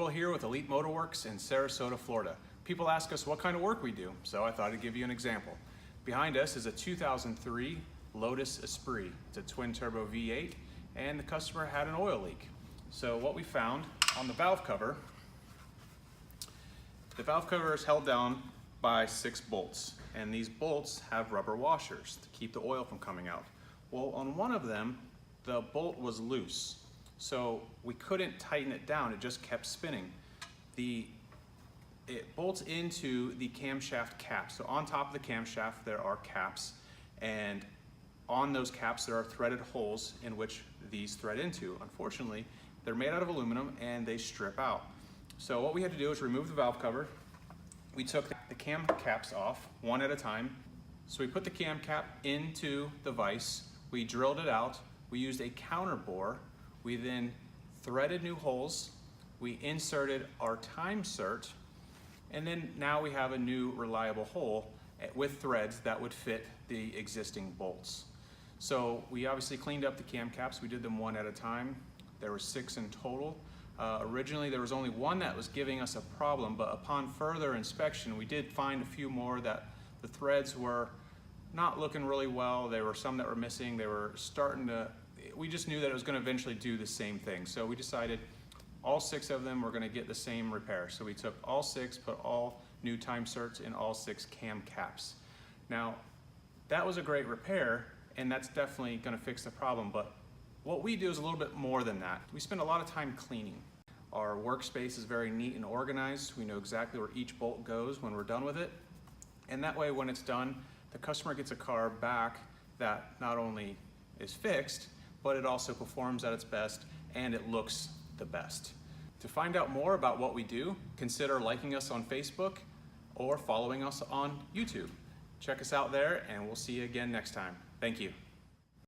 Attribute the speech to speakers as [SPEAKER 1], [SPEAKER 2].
[SPEAKER 1] Michael here with Elite Motorworks in Sarasota, Florida. People ask us what kind of work we do, so I thought I'd give you an example. Behind us is a 2003 Lotus Esprit. It's a twin-turbo V8, and the customer had an oil leak. So what we found on the valve cover is held down by 6 bolts, and these bolts have rubber washers to keep the oil from coming out. Well, on one of them, the bolt was loose, so we couldn't tighten it down. It just kept spinning. It bolts into the camshaft cap. So on top of the camshaft there are caps, and on those caps there are threaded holes in which these thread into. Unfortunately, they're made out of aluminum and they strip out. So what we had to do is remove the valve cover. We took the cam caps off one at a time. So we put the cam cap into the vise, we drilled it out, we used a counter bore, we then threaded new holes, we inserted our time-sert, and then now we have a new reliable hole with threads that would fit the existing bolts. So we obviously cleaned up the cam caps. We did them one at a time. There were 6 in total. Originally there was only one that was giving us a problem, but upon further inspection we did find a few more that the threads were not looking really well. There were some that were missing. They were starting to, we just knew that it was going to eventually do the same thing. So we decided all 6 of them were going to get the same repair. So we took all 6, put all new time-serts in all 6 cam caps. Now that was a great repair, and that's definitely going to fix the problem, but what we do is a little bit more than that. We spend a lot of time cleaning. Our workspace is very neat and organized. We know exactly where each bolt goes when we're done with it. And that way when it's done, the customer gets a car back that not only is fixed, but it also performs at its best and it looks the best. To find out more about what we do, consider liking us on Facebook or following us on YouTube. Check us out there and we'll see you again next time. Thank you.